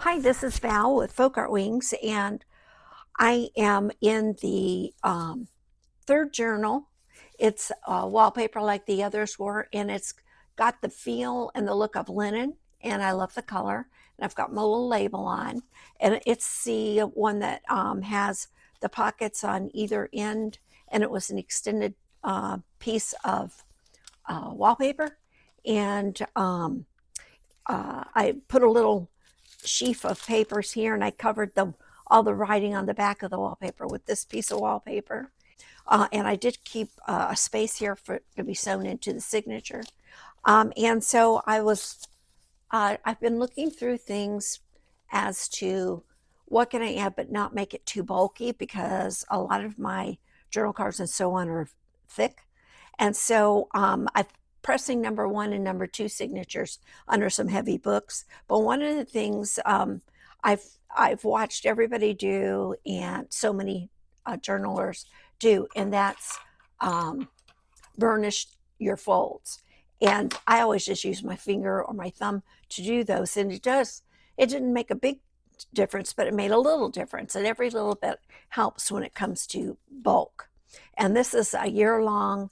Hi, this is Val with Folk Art Wings, and I am in the third journal. It's wallpaper like the others were, and it's got the feel and the look of linen, and I love the color. And I've got my little label on, and it's the one that has the pockets on either end, and it was an extended piece of wallpaper, and I put a little sheaf of papers here, and I covered all the writing on the back of the wallpaper with this piece of wallpaper. And I did keep a space here for it to be sewn into the signature. And so I've been looking through things as to what can I add but not make it too bulky, because a lot of my journal cards and so on are thick. And so I've pressing number 1 and number 2 signatures under some heavy books. But one of the things I've watched everybody do, and so many journalers do, and that's burnish your folds. And I always just use my finger or my thumb to do those, and it didn't make a big difference, but it made a little difference, and every little bit helps when it comes to bulk. And this is a year-long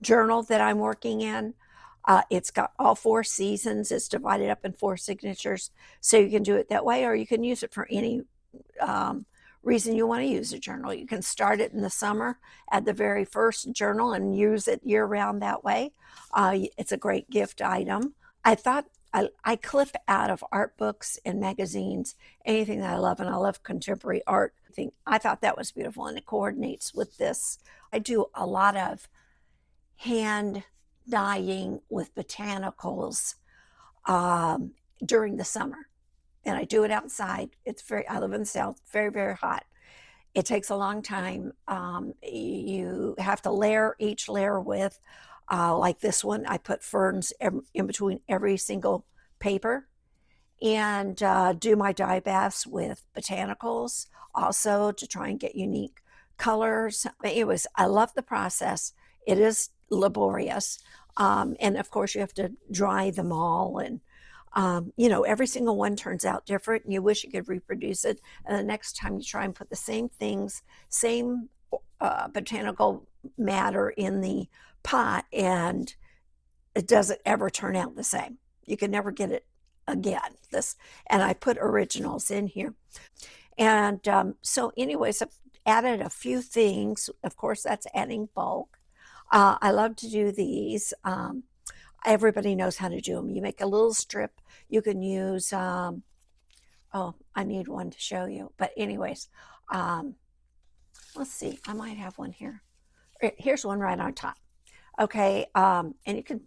journal that I'm working in. It's got all 4 seasons. It's divided up in 4 signatures, so you can do it that way, or you can use it for any reason you want to use a journal. You can start it in the summer at the very first journal and use it year-round that way. It's a great gift item. I thought I clip out of art books and magazines anything that I love, and I love contemporary art. I thought that was beautiful, and it coordinates with this. I do a lot of hand dyeing with botanicals during the summer, and I do it outside. I live in the South, very, very hot. It takes a long time. You have to layer each layer with, like this one, I put ferns in between every single paper, and do my dye baths with botanicals also to try and get unique colors. Anyways, I love the process. It is laborious. And of course, you have to dry them all. And, every single one turns out different, and you wish you could reproduce it. And the next time you try and put the same things, same botanical matter in the pot, and it doesn't ever turn out the same. You can never get it again. And I put originals in here. And so anyways, I've added a few things. Of course, that's adding bulk. I love to do these. Everybody knows how to do them. You make a little strip. You can use, oh, I need one to show you. But anyways, let's see. I might have one here. Here's one right on top. Okay, and you can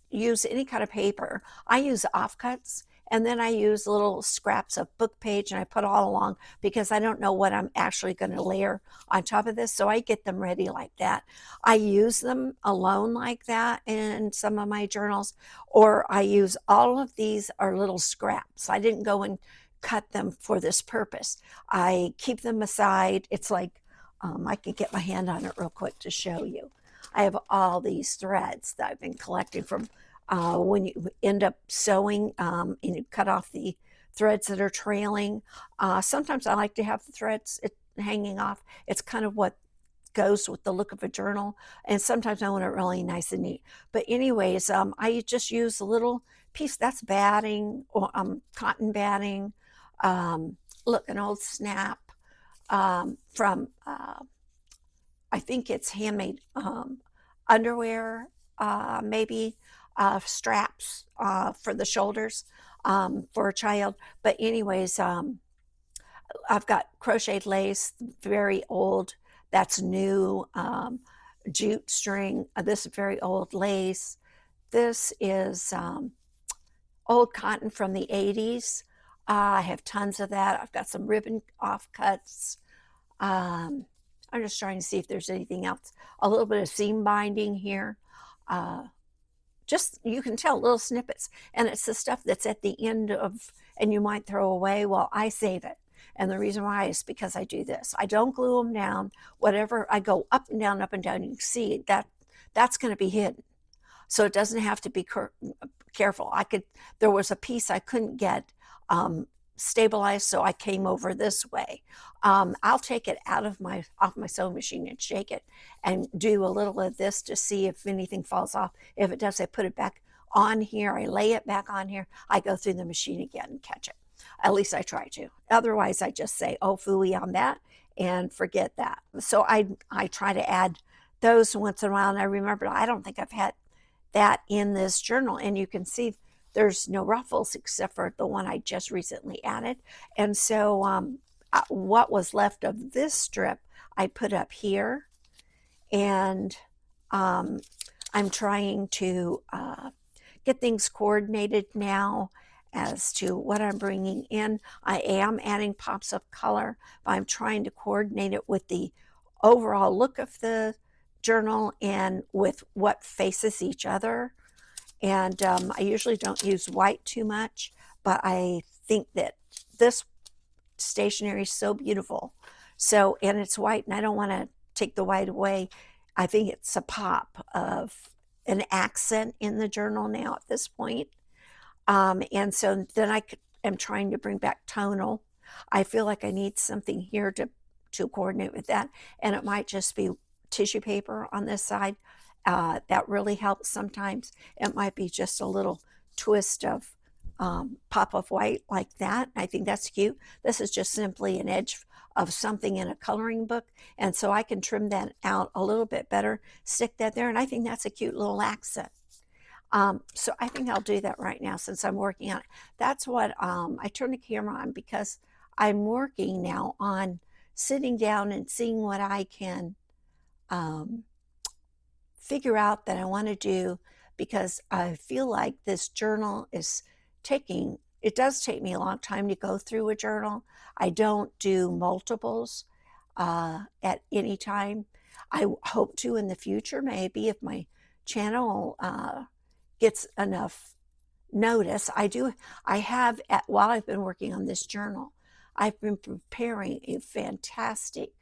use any kind of paper. I use offcuts, and then I use little scraps of book page, and I put all along because I don't know what I'm actually going to layer on top of this, so I get them ready like that. I use them alone like that in some of my journals, or I use all of these are little scraps. I didn't go and cut them for this purpose. I keep them aside. It's like, I can get my hand on it real quick to show you. I have all these threads that I've been collecting from when you end up sewing, and you cut off the threads that are trailing. Sometimes I like to have the threads hanging off. It's kind of what goes with the look of a journal, and sometimes I want it really nice and neat. But anyways, I just use a little piece. That's batting, or cotton batting. Look, an old snap from I think it's handmade underwear, maybe straps for the shoulders for a child. But anyways, I've got crocheted lace, very old. That's new. Jute string. This is very old lace. This is old cotton from the 80s. I have tons of that. I've got some ribbon offcuts. I'm just trying to see if there's anything else. A little bit of seam binding here. Just, you can tell, little snippets. And it's the stuff that's at the end of, and you might throw away. Well, I save it. And the reason why is because I do this. I don't glue them down. Whatever, I go up and down, up and down. You can see that that's going to be hidden. so it doesn't have to be careful. There was a piece I couldn't get stabilized, so I came over this way. I'll take it off my sewing machine and shake it and do a little of this to see if anything falls off. If it does, I put it back on here. I lay it back on here. I go through the machine again and catch it. At least I try to. Otherwise, I just say, oh, phooey on that and forget that. So I try to add those once in a while. And I remember, I don't think I've had that in this journal. And you can see there's no ruffles except for the one I just recently added. And so what was left of this strip, I put up here. And I'm trying to get things coordinated now as to what I'm bringing in. I am adding pops of color, but I'm trying to coordinate it with the overall look of the journal and with what faces each other. And I usually don't use white too much, but I think that this stationery is so beautiful. So, and it's white, and I don't want to take the white away. I think it's a pop of an accent in the journal now at this point. And so then I am trying to bring back tonal. I feel like I need something here to coordinate with that. And it might just be tissue paper on this side. That really helps sometimes. It might be just a little twist of pop of white like that. I think that's cute. This is just simply an edge of something in a coloring book. And so I can trim that out a little bit better, stick that there. And I think that's a cute little accent. So I think I'll do that right now since I'm working on it. That's what I turned the camera on because I'm working now on sitting down and seeing what I can figure out that I want to do, because I feel like this journal is it does take me a long time to go through a journal. I don't do multiples at any time. I hope to in the future, maybe if my channel gets enough notice. While I've been working on this journal, I've been preparing a fantastic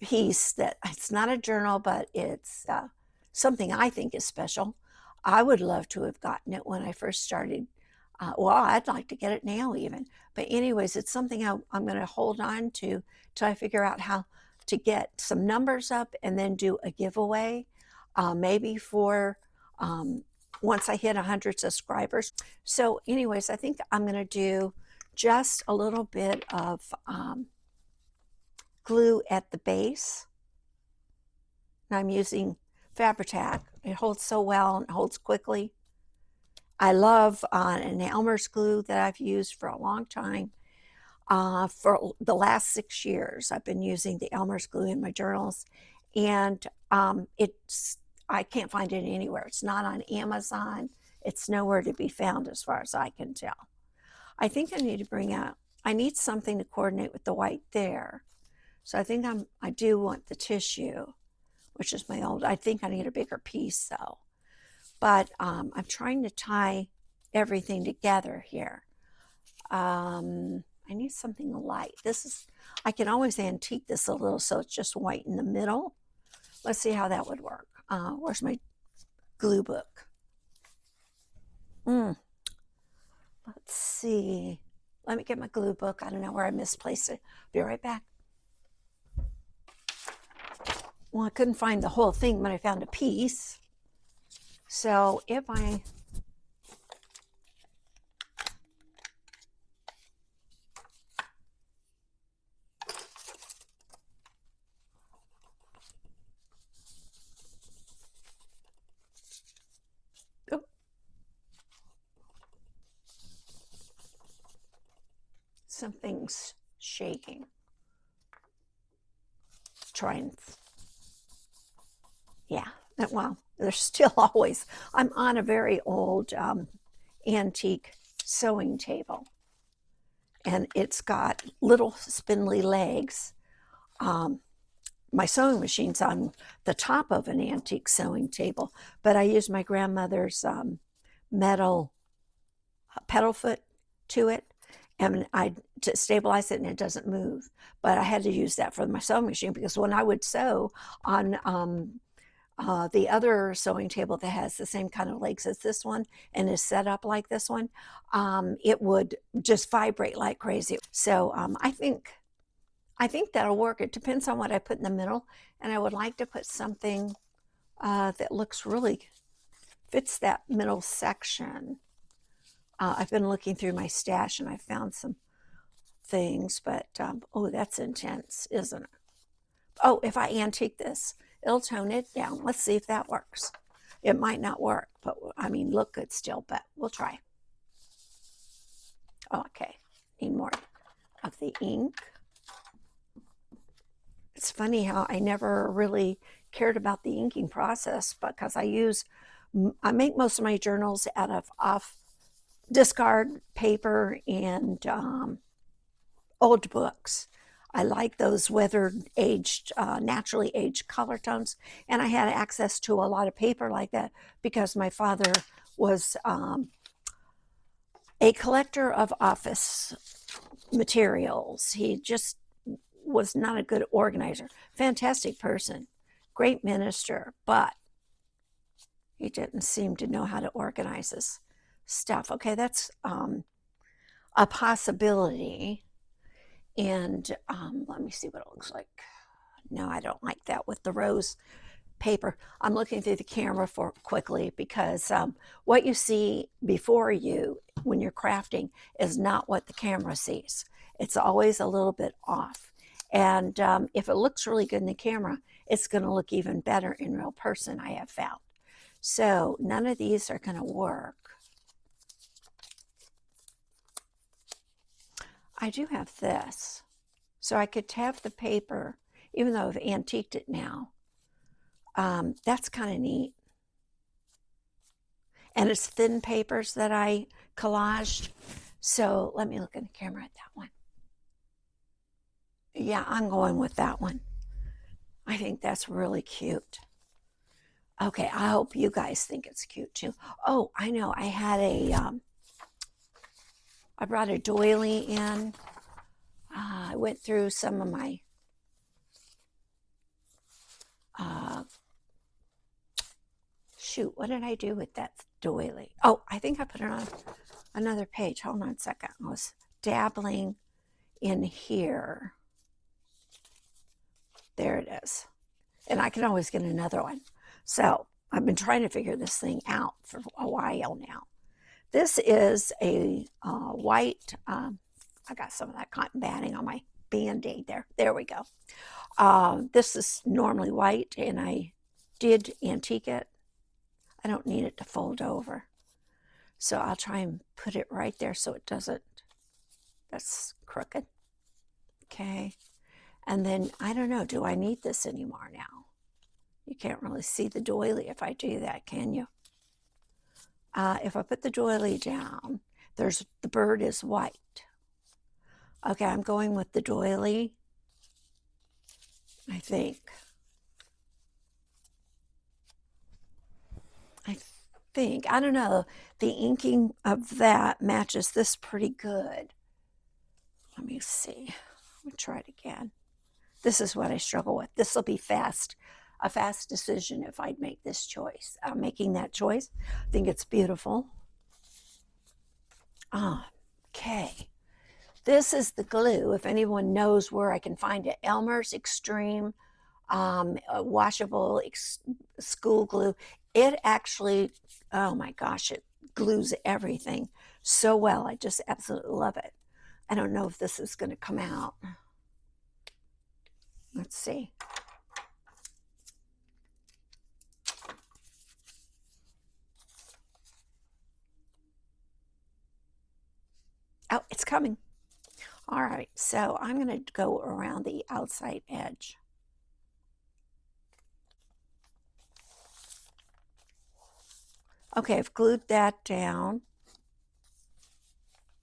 piece that it's not a journal, but it's something I think is special. I would love to have gotten it when I first started. Well, I'd like to get it now even. But anyways, it's something I'm going to hold on to till I figure out how to get some numbers up and then do a giveaway. Maybe for once I hit 100 subscribers. So anyways, I think I'm going to do just a little bit of glue at the base. And I'm using Fabri-Tac. It holds so well and holds quickly. I love an Elmer's glue that I've used for a long time. For the last 6 years, I've been using the Elmer's glue in my journals. And I can't find it anywhere. It's not on Amazon. It's nowhere to be found as far as I can tell. I think I need to I need something to coordinate with the white there. So I think I do want the tissue, which is I think I need a bigger piece though. But I'm trying to tie everything together here. I need something light. I can always antique this a little so it's just white in the middle. Let's see how that would work. Where's my glue book? Let's see. Let me get my glue book. I don't know where I misplaced it. Be right back. Well, I couldn't find the whole thing, but I found a piece. So if I something's shaking. Yeah, well, there's still always, I'm on a very old antique sewing table, and it's got little spindly legs. My sewing machine's on the top of an antique sewing table, but I use my grandmother's metal pedal foot to it, and to stabilize it, and it doesn't move. But I had to use that for my sewing machine, because when I would sew on the other sewing table that has the same kind of legs as this one and is set up like this one, it would just vibrate like crazy. So I think that'll work. It depends on what I put in the middle, and I would like to put something that looks really fits that middle section. I've been looking through my stash and I found some things, but oh, that's intense, isn't it? Oh, if I antique this, it'll tone it down. Let's see if that works. It might not work, but I mean, look good still, but we'll try. Okay, need more of the ink. It's funny how I never really cared about the inking process because I make most of my journals out of discard paper and old books. I like those weathered, aged, naturally aged color tones. And I had access to a lot of paper like that because my father was a collector of office materials. He just was not a good organizer. Fantastic person, great minister, but he didn't seem to know how to organize his stuff. Okay, that's a possibility. And let me see what it looks like. No, I don't like that with the rose paper. I'm looking through the camera for quickly because what you see before you when you're crafting is not what the camera sees. It's always a little bit off. And if it looks really good in the camera, it's going to look even better in real person, I have found. So none of these are going to work. I do have this. So I could have the paper, even though I've antiqued it now. That's kind of neat. And it's thin papers that I collaged. So let me look in the camera at that one. Yeah, I'm going with that one. I think that's really cute. Okay, I hope you guys think it's cute too. Oh, I know. I had I brought a doily in. I went through some of my shoot, what did I do with that doily? Oh, I think I put it on another page. Hold on a second. I was dabbling in here. There it is. And I can always get another one. So I've been trying to figure this thing out for a while now. This is a white, I got some of that cotton batting on my Band-Aid there. There we go. This is normally white, and I did antique it. I don't need it to fold over. So I'll try and put it right there so it doesn't, that's crooked. Okay. And then, I don't know, do I need this anymore now? You can't really see the doily if I do that, can you? If I put the doily down, the bird is white. Okay, I'm going with the doily, I think. I don't know, the inking of that matches this pretty good. Let me see. Let me try it again. This is what I struggle with. This will be fast, a fast decision if I'd make this choice. I'm making that choice. I think it's beautiful. Okay. This is the glue, if anyone knows where I can find it. Elmer's Extreme washable school glue. It actually, oh my gosh, it glues everything so well. I just absolutely love it. I don't know if this is going to come out. Let's see. Oh, it's coming. All right, so I'm going to go around the outside edge. Okay, I've glued that down.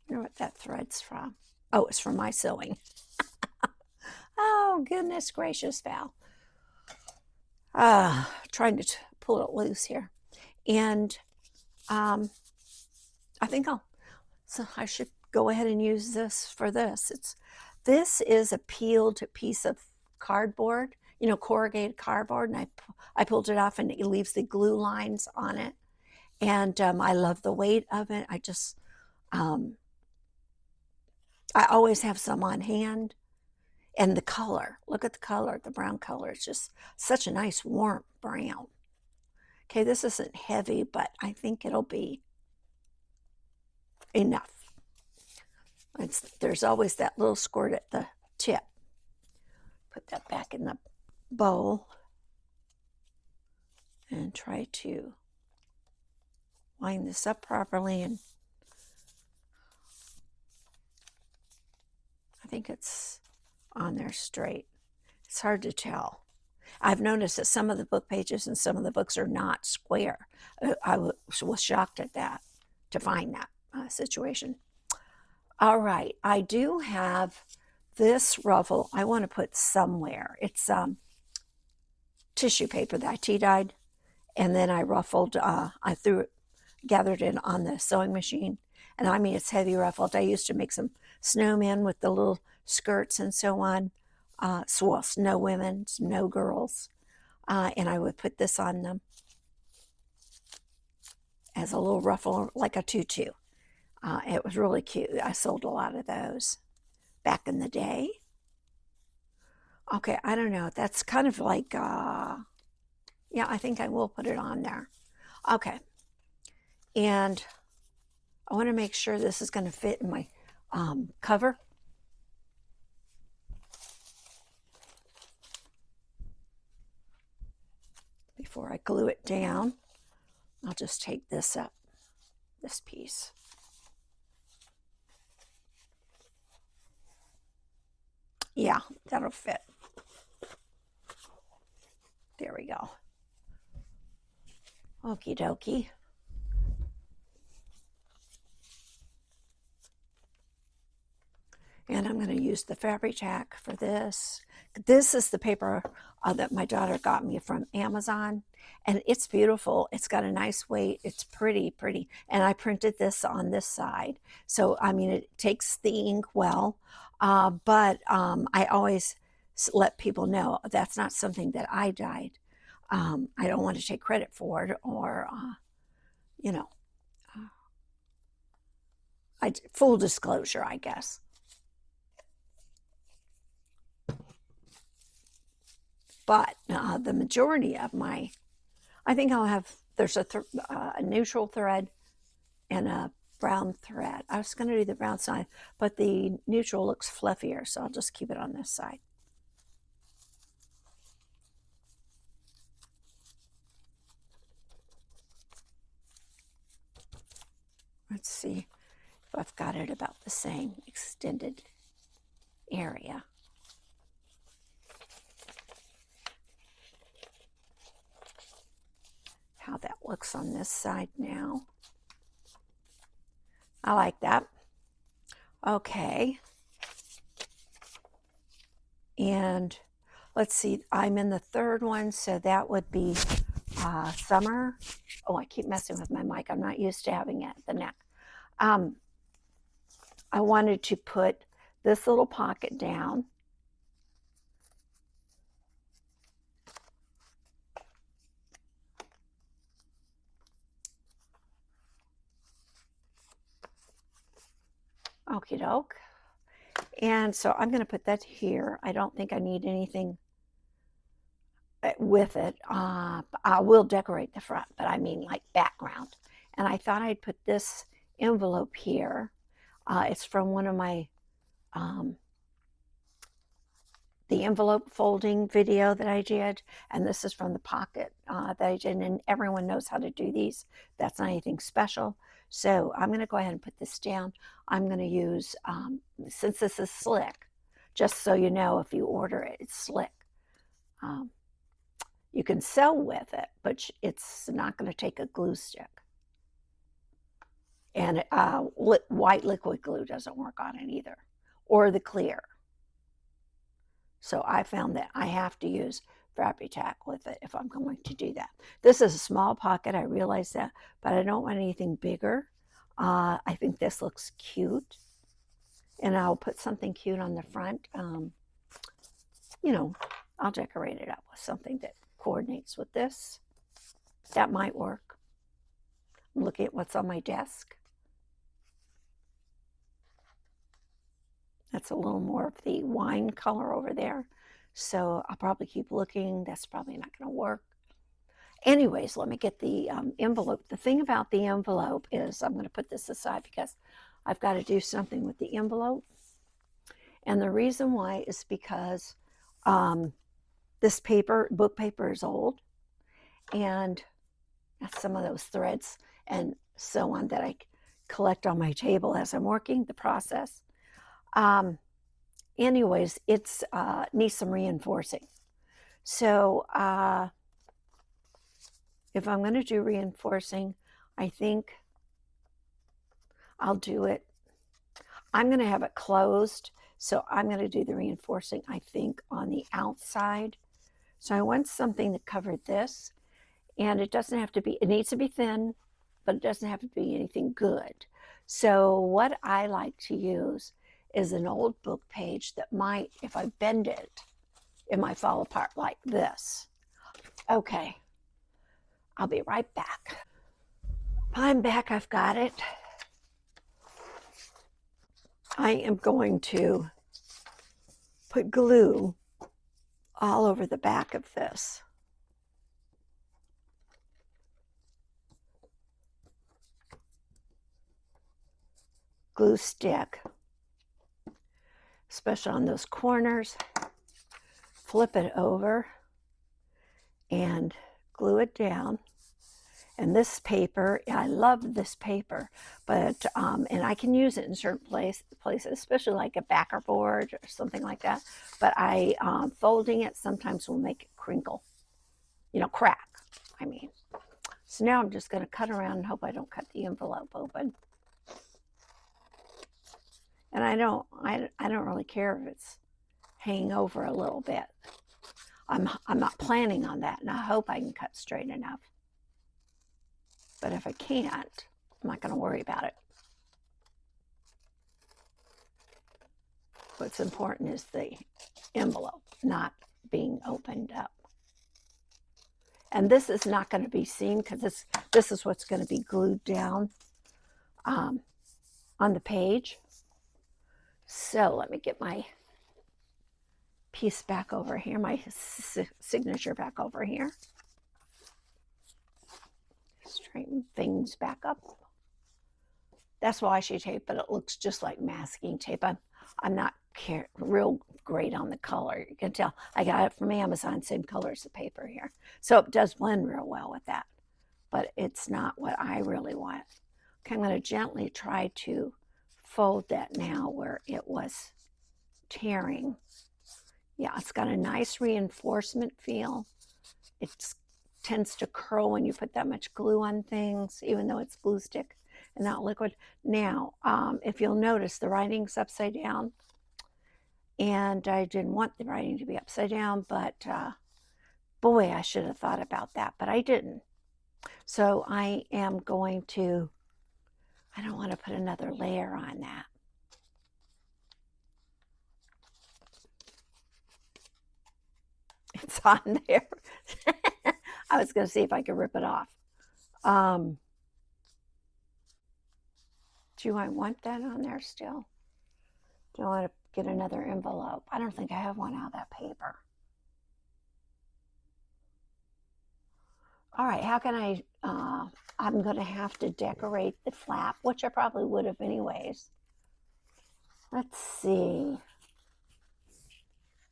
I wonder what that thread's from. Oh, it's from my sewing. Oh, goodness gracious, Val. Trying to pull it loose here. And I think I should go ahead and use this for this. This is a peeled piece of cardboard. corrugated cardboard, and I pulled it off, and it leaves the glue lines on it. And I love the weight of it. Um, I always have some on hand. And the color, look at the color, the brown color. It's just such a nice warm brown. Okay, this isn't heavy, but I think it'll be enough. There's always that little squirt at the tip. Put that back in the bowl and try to line this up properly. And I think it's on there straight. It's hard to tell. I've noticed that some of the book pages and some of the books are not square. I was shocked at that, to find that situation. All right, I do have this ruffle I want to put somewhere. It's tissue paper that I tea-dyed, and then I ruffled, I gathered it on the sewing machine. And I mean, it's heavy ruffled. I used to make some snowmen with the little skirts and so on. Well, snow women, snow girls. And I would put this on them as a little ruffle, like a tutu. It was really cute. I sold a lot of those back in the day. Okay, I don't know. That's kind of like, yeah, I think I will put it on there. Okay. And I want to make sure this is going to fit in my cover. Before I glue it down, I'll just take this up, this piece. Yeah, that'll fit. There we go. Okie dokie. And I'm going to use the fabric tack for this. This is the paper that my daughter got me from Amazon, and it's beautiful. It's got a nice weight. It's pretty, pretty. And I printed this on this side. So, I mean, it takes the ink well, but I always let people know that's not something that I dyed. I don't want to take credit for it, or, you know, full disclosure, I guess. But the majority of I think I'll have, there's a neutral thread and a brown thread. I was going to do the brown side, but the neutral looks fluffier, so I'll just keep it on this side. Let's see if I've got it about the same extended area. How that looks on this side now. I like that. Okay. And let's see, I'm in the third one, so that would be summer. Oh, I keep messing with my mic. I'm not used to having it at the neck. I wanted to put this little pocket down. Okie doke. And so I'm going to put that here. I don't think I need anything with it. I will decorate the front, but I mean like background. And I thought I'd put this envelope here. It's from one of my, the envelope folding video that I did. And this is from the pocket that I did. And everyone knows how to do these. That's not anything special. So I'm going to go ahead and put this down. I'm going to use, since this is slick, just so you know, if you order it, it's slick. You can sew with it, but it's not going to take a glue stick. And white liquid glue doesn't work on it either, or the clear. So I found that I have to use fabric tack with it if I'm going to do that. This is a small pocket, I realize that, but I don't want anything bigger. I think this looks cute. And I'll put something cute on the front, you know, I'll decorate it up with something that coordinates with this. That might work. I'm looking at what's on my desk. That's a little more of the wine color over there. So I'll probably keep looking. That's probably not going to work. Anyways, let me get the envelope. The thing about the envelope is I'm going to put this aside because I've got to do something with the envelope. And the reason why is because this paper, book paper, is old. And that's some of those threads and so on that I collect on my table as I'm working the process. Anyways, it's needs some reinforcing. So if I'm going to do reinforcing, I think I'll do it. I'm going to have it closed, so I'm going to do the reinforcing, I think, on the outside. So I want something to cover this, and it doesn't have to be, it needs to be thin, but it doesn't have to be anything good. So what I like to use is an old book page that might, if I bend it, it might fall apart like this. Okay, I'll be right back. I'm back, I've got it. I am going to put glue all over the back of this. Glue stick, especially on those corners. Flip it over and glue it down. And this paper, I love this paper, but and I can use it in certain places, especially like a backer board or something like that. But folding it sometimes will make it crinkle, crack. I mean, so now I'm just going to cut around and hope I don't cut the envelope open. And I don't really care if it's hanging over a little bit. I'm not planning on that, and I hope I can cut straight enough. But if I can't, I'm not going to worry about it. What's important is the envelope not being opened up. And this is not going to be seen because this is what's going to be glued down on the page. So let me get my piece back over here, my signature back over here. Straighten things back up. That's washi tape, but it looks just like masking tape. I'm not real great on the color. You can tell I got it from Amazon, same color as the paper here. So it does blend real well with that, but it's not what I really want. Okay, I'm going to gently try to fold that now where it was tearing. Yeah, it's got a nice reinforcement feel. It tends to curl when you put that much glue on things, even though it's glue stick and not liquid. Now, if you'll notice, the writing's upside down. And I didn't want the writing to be upside down, but boy, I should have thought about that, but I didn't. So I am going to, I don't want to put another layer on that. It's on there. I was going to see if I could rip it off. Do I want that on there still? Do I want to get another envelope? I don't think I have one out of that paper. All right, how can I'm going to have to decorate the flap, which I probably would have anyways. Let's see.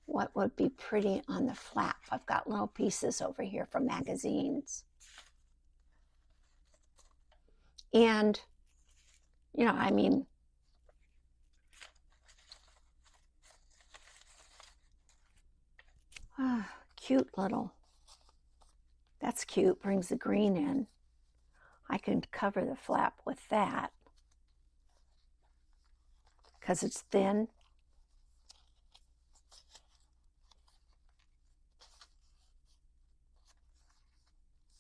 What would be pretty on the flap? I've got little pieces over here from magazines. And, I mean, cute little, that's cute, brings the green in. I can cover the flap with that because it's thin.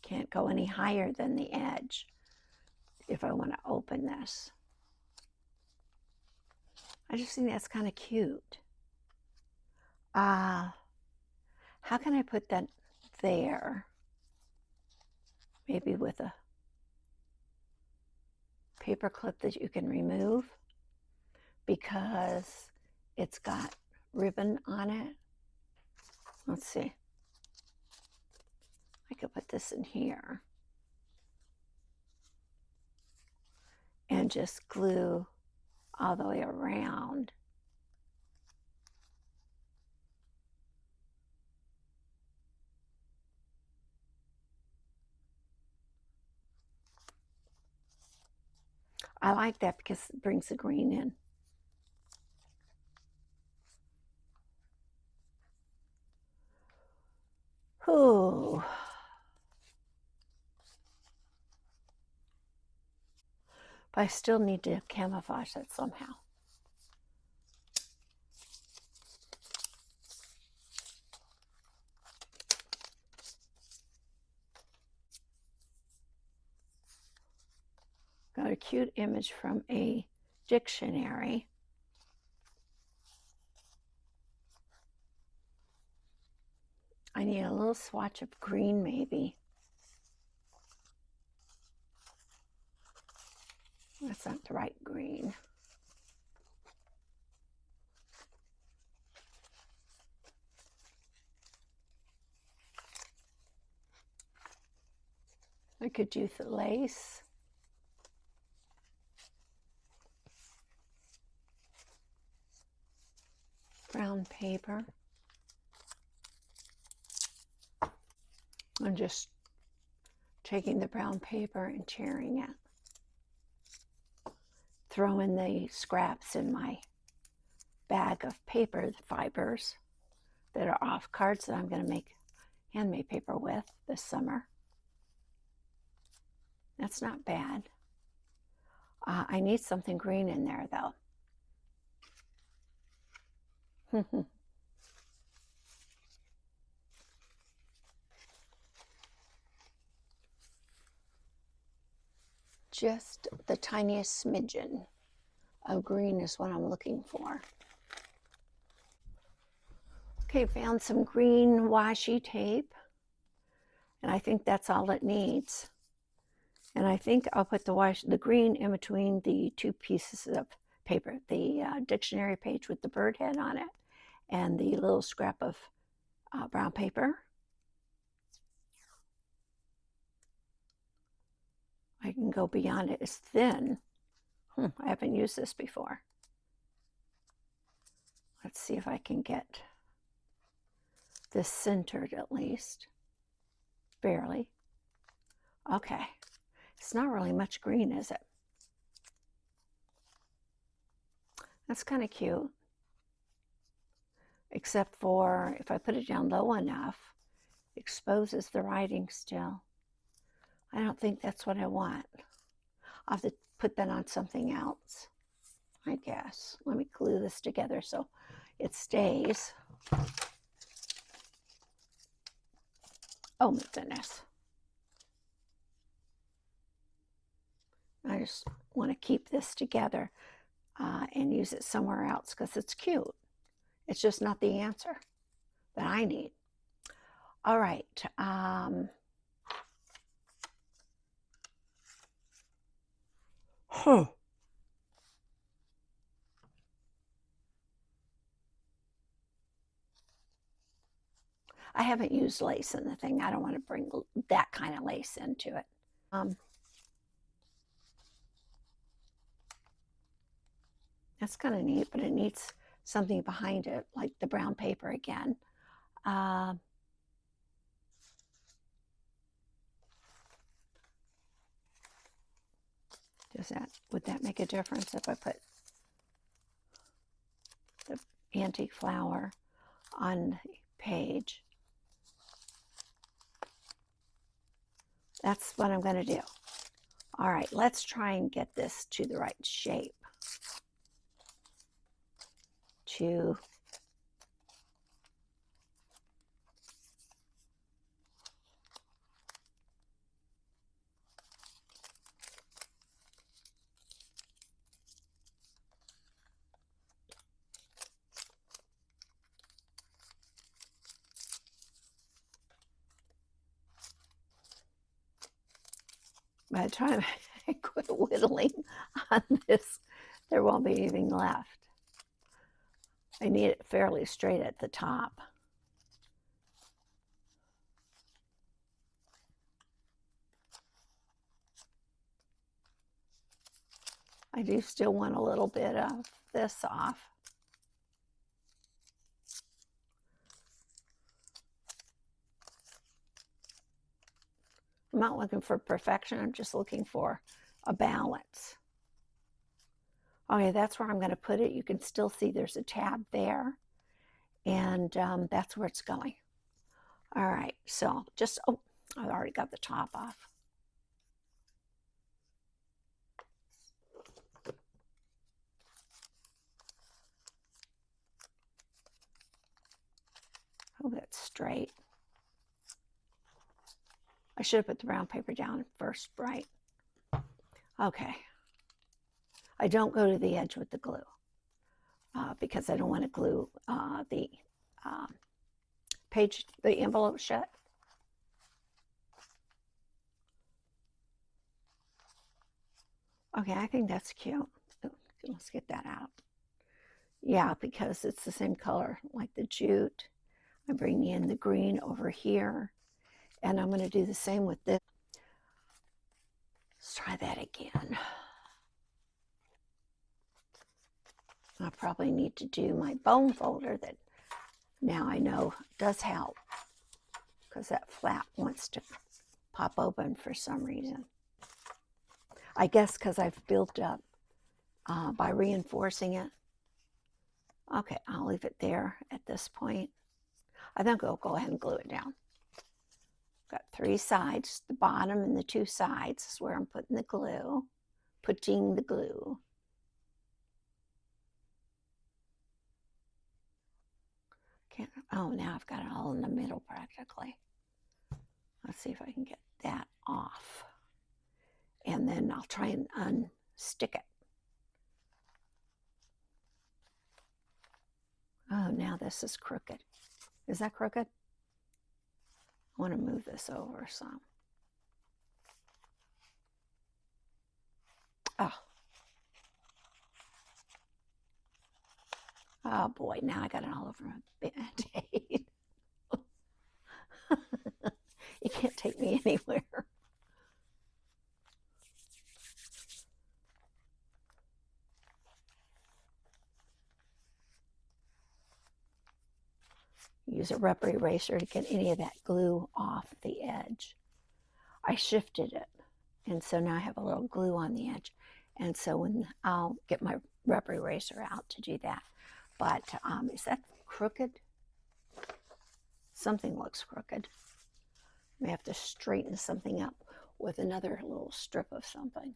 Can't go any higher than the edge if I want to open this. I just think that's kind of cute. How can I put that there? Maybe with a paper clip that you can remove because it's got ribbon on it. Let's see. I could put this in here and just glue all the way around. I like that because it brings the green in. Ooh. But I still need to camouflage that somehow. Got a cute image from a dictionary. I need a little swatch of green maybe. That's not the right green. I could use the lace. Brown paper. I'm just taking the brown paper and tearing it. Throwing the scraps in my bag of paper fibers that are off cards that I'm going to make handmade paper with this summer. That's not bad. I need something green in there though. Just the tiniest smidgen of green is what I'm looking for. Okay, found some green washi tape, and I think that's all it needs. And I think I'll put the green in between the two pieces of paper, the dictionary page with the bird head on it and the little scrap of brown paper. I can go beyond it. It's thin. I haven't used this before. Let's see if I can get this centered at least. Barely. Okay. It's not really much green, is it? That's kind of cute. Except for if I put it down low enough, it exposes the writing still. I don't think that's what I want. I'll have to put that on something else, I guess. Let me glue this together so it stays. Oh my goodness. I just want to keep this together and use it somewhere else because it's cute. It's just not the answer that I need. All right. I haven't used lace in the thing. I don't want to bring that kind of lace into it. That's kind of neat, but it needs something behind it, like the brown paper again. Would that make a difference if I put the antique flower on the page? That's what I'm going to do. All right, let's try and get this to the right shape. by the time I quit whittling on this, there won't be anything left. I need it fairly straight at the top. I do still want a little bit of this off. I'm not looking for perfection. I'm just looking for a balance. Okay, that's where I'm going to put it. You can still see there's a tab there, and that's where it's going. All right, so just, oh, I already got the top off. Oh, that's straight. I should have put the brown paper down first, right? Okay. I don't go to the edge with the glue because I don't want to glue the page, the envelope shut. Okay, I think that's cute. Let's get that out. Yeah, because it's the same color like the jute. I'm bringing in the green over here, and I'm going to do the same with this. Let's try that again. I probably need to do my bone folder that now I know does help because that flap wants to pop open for some reason. I guess because I've built up by reinforcing it. Okay, I'll leave it there at this point. I think I'll go ahead and glue it down. Got 3 sides, the bottom and the 2 sides is where I'm putting the glue. Putting the glue. Oh, now I've got it all in the middle practically. Let's see if I can get that off. And then I'll try and unstick it. Oh, now this is crooked. Is that crooked? I want to move this over some. Oh. Oh boy, now I got it all over my Band-Aid. You can't take me anywhere. Use a rubber eraser to get any of that glue off the edge. I shifted it, and so now I have a little glue on the edge. And so when I'll get my rubber eraser out to do that. But is that crooked? Something looks crooked. We have to straighten something up with another little strip of something.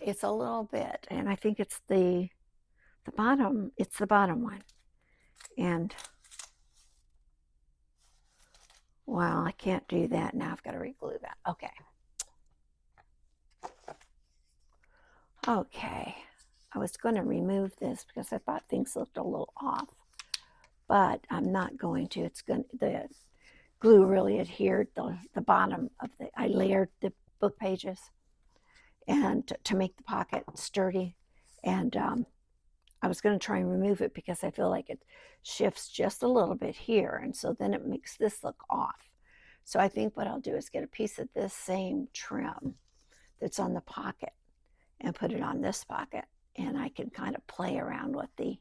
It's a little bit, and I think it's the bottom. It's the bottom one. And wow, I can't do that now. I've got to re-glue that. Okay. Okay. I was going to remove this because I thought things looked a little off, but I'm not going to. It's going to, the glue really adhered the bottom of the, I layered the book pages and to make the pocket sturdy. And I was going to try and remove it because I feel like it shifts just a little bit here. And so then it makes this look off. So I think what I'll do is get a piece of this same trim that's on the pocket and put it on this pocket. And I can kind of play around with the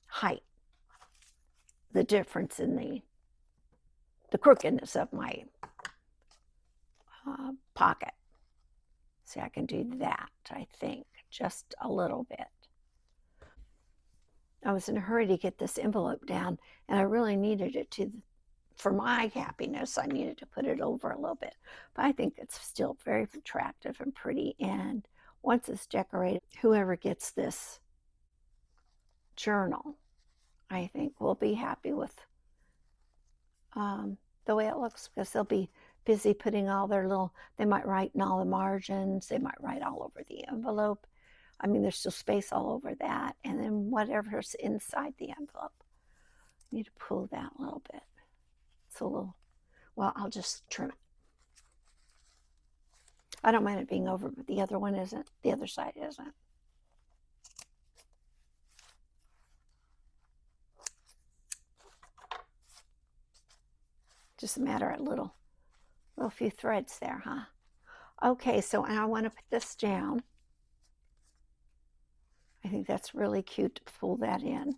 height, the difference in the crookedness of my pocket. See, I can do that, I think, just a little bit. I was in a hurry to get this envelope down, and I really needed it to, for my happiness, I needed to put it over a little bit. But I think it's still very attractive and pretty. And once it's decorated, whoever gets this journal, I think will be happy with the way it looks, because they'll be busy putting all their little, they might write in all the margins, they might write all over the envelope. I mean, there's still space all over that, and then whatever's inside the envelope. I need to pull that a little bit. It's a little, well, I'll just trim it. I don't mind it being over, but the other one isn't. The other side isn't. Just a matter of little few threads there, huh? Okay, so I want to put this down. I think that's really cute to pull that in.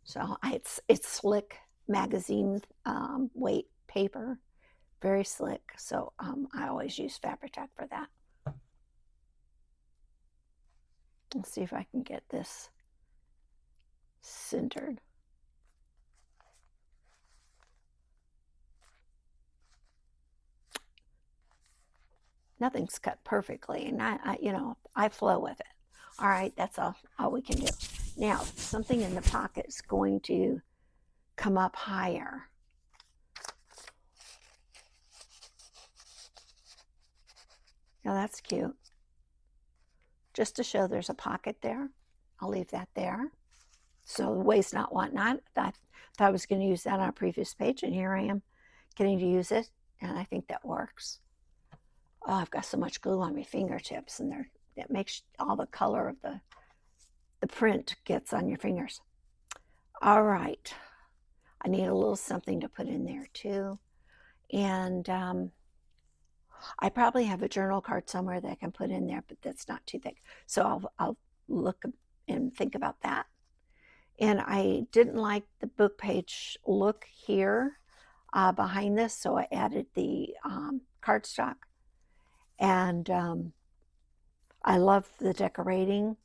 So it's slick magazine weight paper, very slick. So I always use Fabri-Tac for that. Let's see if I can get this centered. Nothing's cut perfectly, and I flow with it. All right, that's all we can do. Now, something in the pocket is going to come up higher. Now that's cute. Just to show there's a pocket there, I'll leave that there. So waste not, want not. I thought I was going to use that on a previous page, and here I am getting to use it, and I think that works. Oh, I've got so much glue on my fingertips, and that makes all the color of the print gets on your fingers. All right, I need a little something to put in there too, and I probably have a journal card somewhere that I can put in there, but that's not too thick. So I'll look and think about that. And I didn't like the book page look here behind this, so I added the cardstock. And I love the decorating.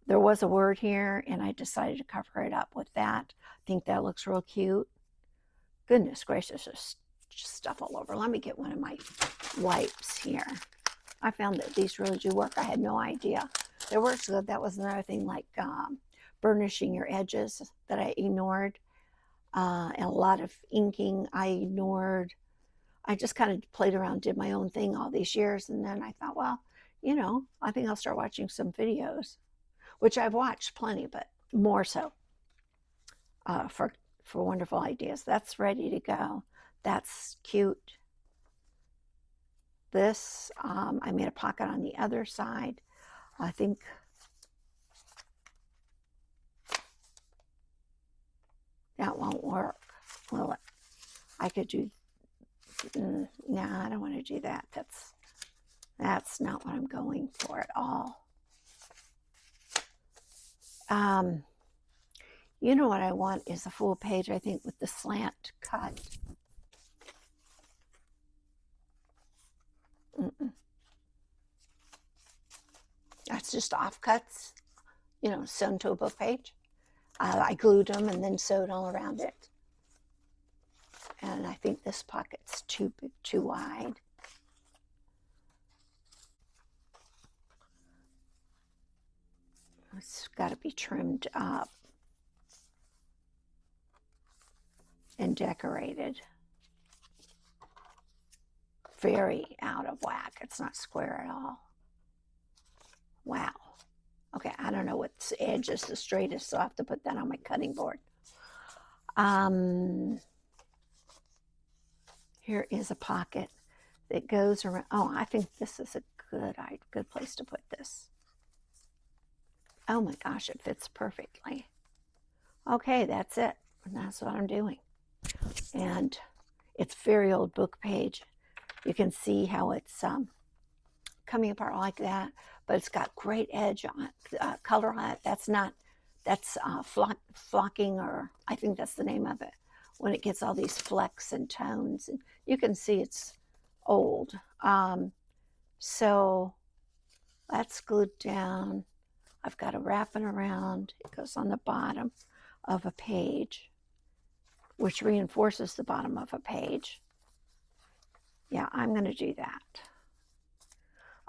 There was a word here, and I decided to cover it up with that. I think that looks real cute. Goodness gracious, there's stuff all over. Let me get one of my wipes here. I found that these really do work. I had no idea they work so good. That was another thing, like burnishing your edges that I ignored. And a lot of inking I ignored. I just kind of played around, did my own thing all these years. And then I thought, well, I think I'll start watching some videos, which I've watched plenty, but more so for wonderful ideas. That's ready to go. That's cute. This, I made a pocket on the other side. I think that won't work, will it? I could do, no, I don't want to do that. That's not what I'm going for at all. You know what I want is a full page, I think, with the slant cut. That's just offcuts, sewn to a book page. I glued them and then sewed all around it. And I think this pocket's too wide. It's got to be trimmed up and decorated. Very out of whack. It's not square at all. Wow. Okay, I don't know what edge is the straightest, so I have to put that on my cutting board. Here is a pocket that goes around. Oh, I think this is a good place to put this. Oh my gosh, it fits perfectly. Okay, that's it. And that's what I'm doing. And it's very old book page. You can see how it's coming apart like that, but it's got great edge on it, color on it. That's flocking, or I think that's the name of it, when it gets all these flecks and tones. And you can see it's old. So that's glued down. I've got a wrapping around. It goes on the bottom of a page, which reinforces the bottom of a page. Yeah, I'm going to do that.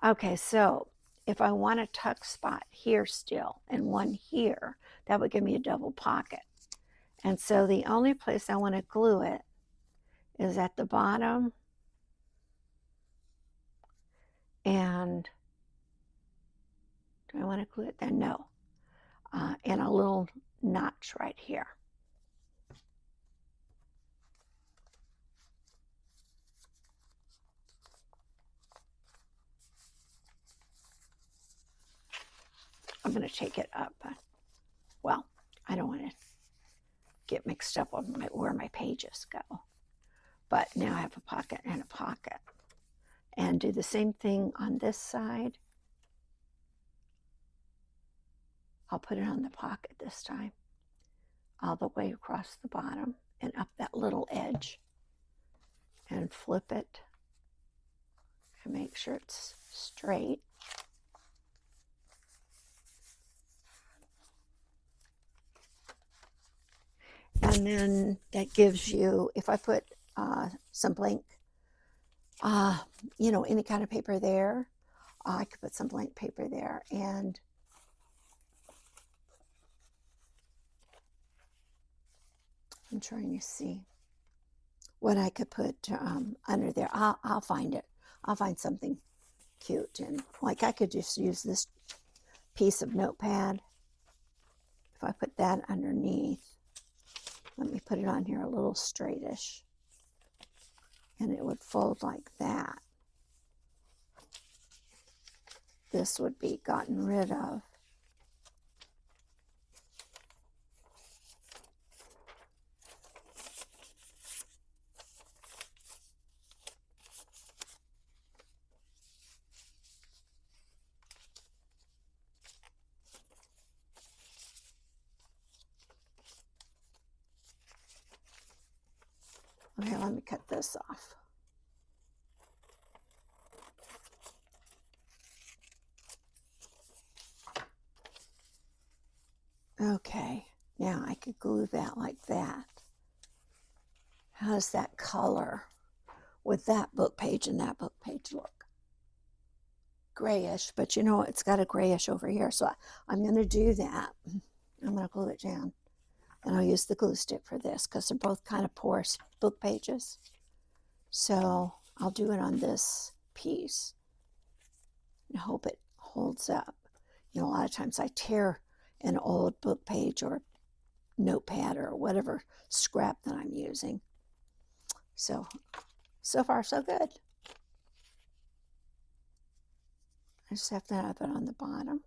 Okay, so if I want a tuck spot here still and one here, that would give me a double pocket. And so the only place I want to glue it is at the bottom and do I want to glue it there? No. And a little notch right here. I'm going to take it up. Well, I don't want to get mixed up on where my pages go. But now I have a pocket and a pocket. And do the same thing on this side. I'll put it on the pocket this time, all the way across the bottom and up that little edge, and flip it and make sure it's straight. And then that gives you, if I put some blank, any kind of paper there, I could put some blank paper there, and I'm trying to see what I could put under there. I'll find it. I'll find something cute, and like I could just use this piece of notepad. If I put that underneath, let me put it on here a little straightish, and it would fold like that. This would be gotten rid of. Okay, let me cut this off. Okay, now I could glue that like that. How does that color with that book page and that book page look? Grayish, but it's got a grayish over here, so I'm going to do that. I'm going to glue it down, and I'll use the glue stick for this because they're both kind of porous book pages. So I'll do it on this piece and hope it holds up. A lot of times I tear an old book page or notepad or whatever scrap that I'm using. So far so good. I just have to have it on the bottom,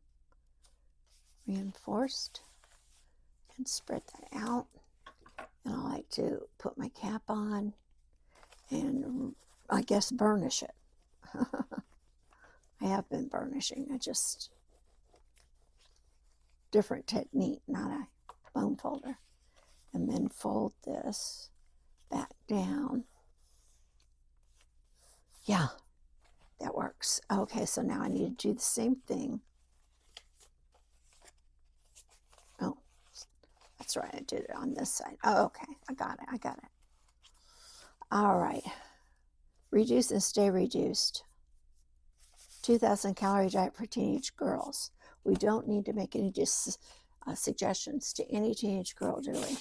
reinforced, and spread that out. And I like to put my cap on and I guess burnish it. I have been burnishing. Different technique, not a bone folder. And then fold this back down. Yeah, that works. Okay, so now I need to do the same thing. Oh, that's right, I did it on this side. Oh, okay, I got it. All right, reduce and stay reduced. 2,000 calorie diet for teenage girls. We don't need to make any suggestions to any teenage girl, do we?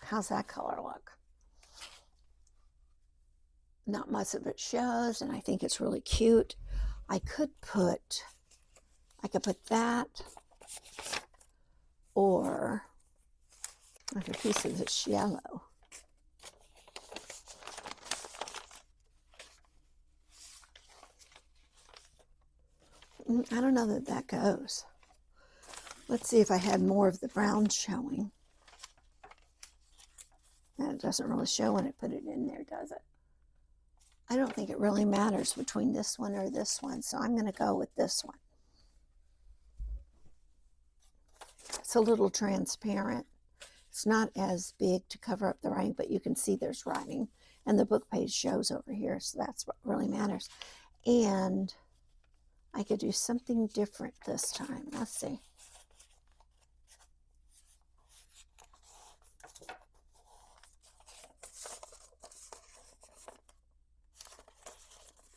How's that color look? Not much of it shows, and I think it's really cute. I could put that, or like a piece of this yellow. I don't know that goes. Let's see if I had more of the brown showing. And it doesn't really show when I put it in there, does it? I don't think it really matters between this one or this one, so I'm going to go with this one. It's a little transparent. It's not as big to cover up the writing, but you can see there's writing, and the book page shows over here, so that's what really matters. And I could do something different this time. Let's see.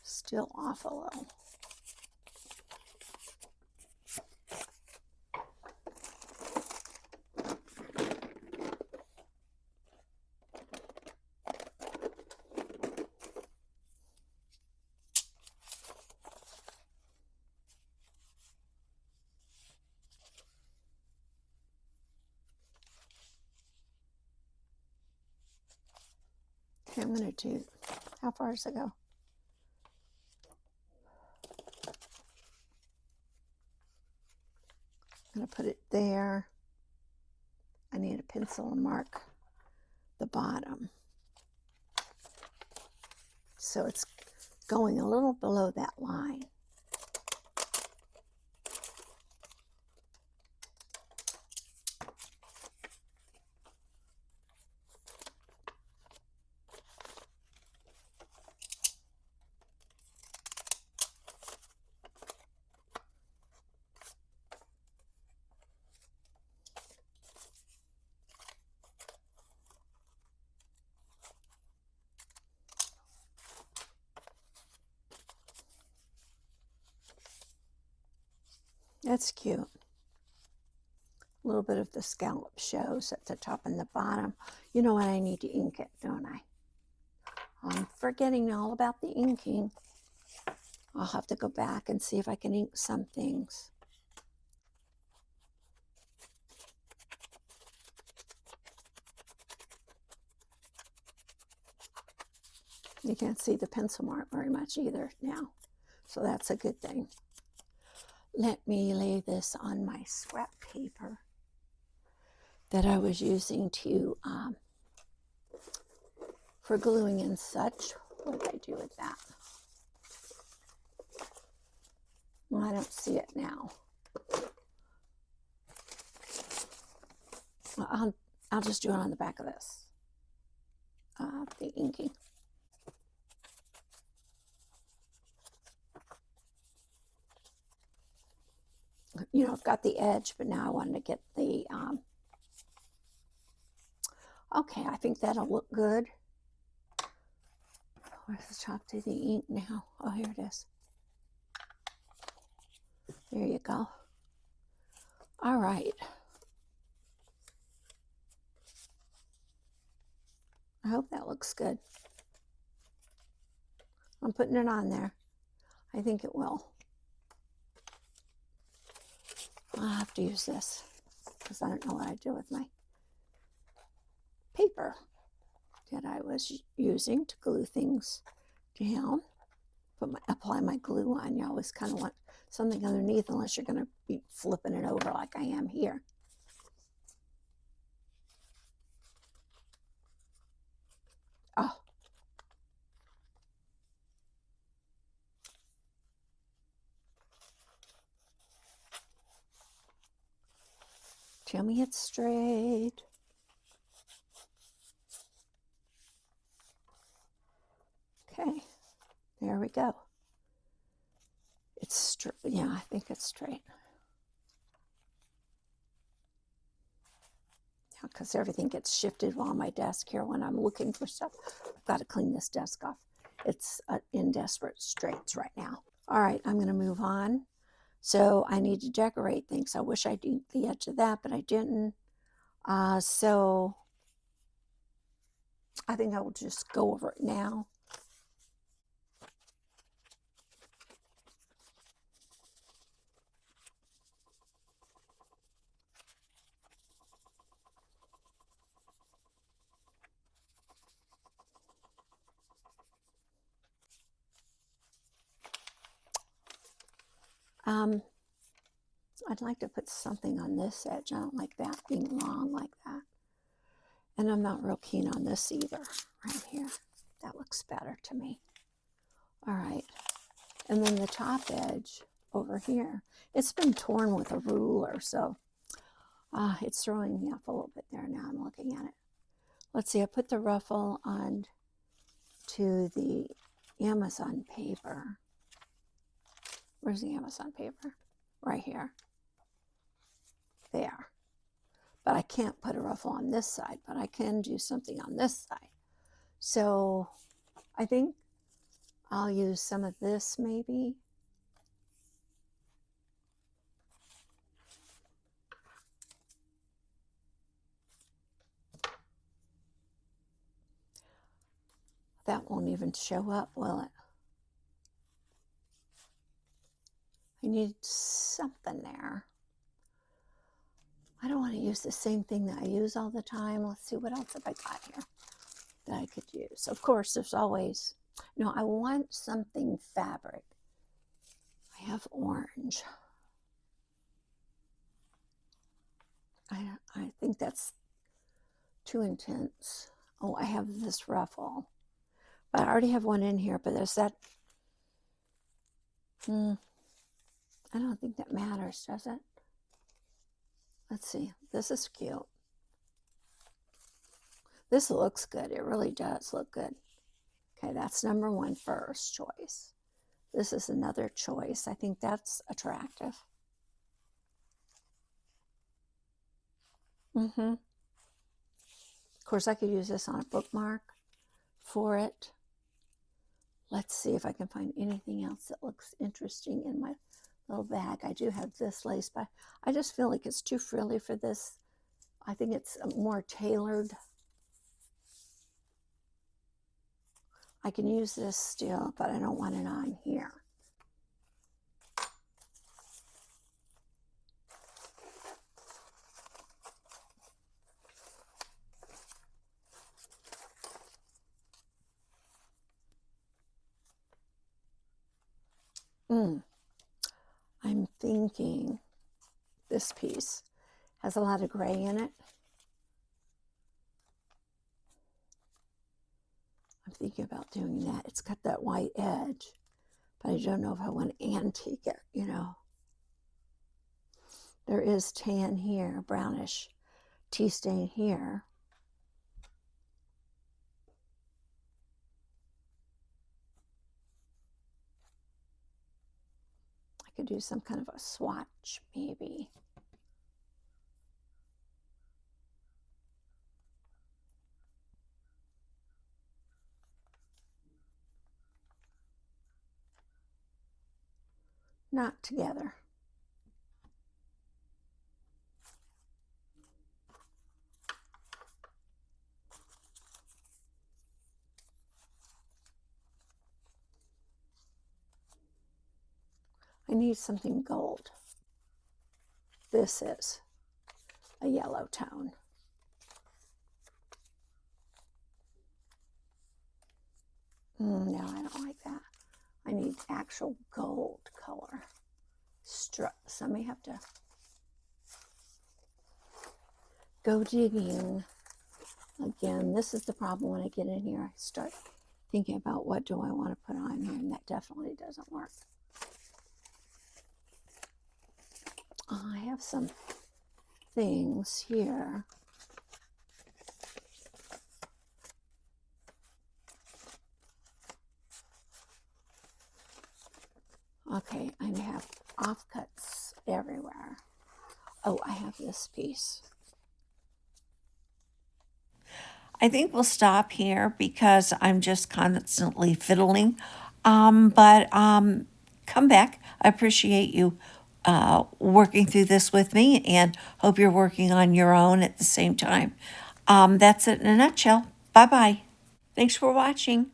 Still off a little. Okay, I'm going to do, how far does it go? I'm going to put it there. I need a pencil and mark the bottom. So it's going a little below that line. That's cute. A little bit of the scallop shows at the top and the bottom. You know what? I need to ink it, don't I? I'm forgetting all about the inking. I'll have to go back and see if I can ink some things. You can't see the pencil mark very much either now, so that's a good thing. Let me lay this on my scrap paper that I was using to for gluing and such. What did I do with that? Well, I don't see it now. I'll just do it on the back of this, the inking. You know, I've got the edge, but now I wanted to get the, okay, I think that'll look good. Where's the top to the ink now? Oh, here it is. There you go. All right. I hope that looks good. I'm putting it on there. I think it will. I'll have to use this because I don't know what I do with my paper that I was using to glue things down. Apply my glue on. You always kind of want something underneath unless you're going to be flipping it over like I am here. Oh. Tell me it's straight. Okay, there we go. It's straight. Yeah, I think it's straight. Yeah, because everything gets shifted while on my desk here when I'm looking for stuff. I've got to clean this desk off. It's in desperate straits right now. All right, I'm going to move on. So I need to decorate things. I wish I'd inked the edge of that, but I didn't. So I think I will just go over it now. I'd like to put something on this edge. I don't like that being long like that. And I'm not real keen on this either, right here. That looks better to me. All right. And then the top edge over here, it's been torn with a ruler, so it's throwing me off a little bit there now. I'm looking at it. Let's see, I put the ruffle on to the Amazon paper. Where's the Amazon paper? Right here. There. But I can't put a ruffle on this side, but I can do something on this side. So I think I'll use some of this maybe. That won't even show up, will it? I need something there. I don't want to use the same thing that I use all the time. Let's see, what else have I got here? that I could use. Of course, there's always, no, I want something fabric. I have orange. I think that's too intense. Oh, I have this ruffle. But I already have one in here, but there's that. I don't think that matters, does it? Let's see. This is cute. This looks good. It really does look good. Okay, that's number one first choice. This is another choice. I think that's attractive. Of course, I could use this on a bookmark for it. Let's see if I can find anything else that looks interesting in my little bag. I do have this lace, but I just feel like it's too frilly for this. I think it's more tailored. I can use this still, but I don't want it on here. I'm thinking this piece has a lot of gray in it. I'm thinking about doing that. It's got that white edge, but I don't know if I want to antique it, you know. There is tan here, brownish tea stain here. I could do some kind of a swatch, maybe. Not together. I need something gold. This is a yellow tone. No, I don't like that. I need actual gold color. So I may have to go digging again. This is the problem when I get in here. I start thinking about what do I want to put on here, and that definitely doesn't work. I have some things here. Okay, I have offcuts everywhere. Oh, I have this piece. I think we'll stop here because I'm just constantly fiddling. But come back. I appreciate you working through this with me and hope you're working on your own at the same time. That's it in a nutshell. Bye bye. Thanks for watching.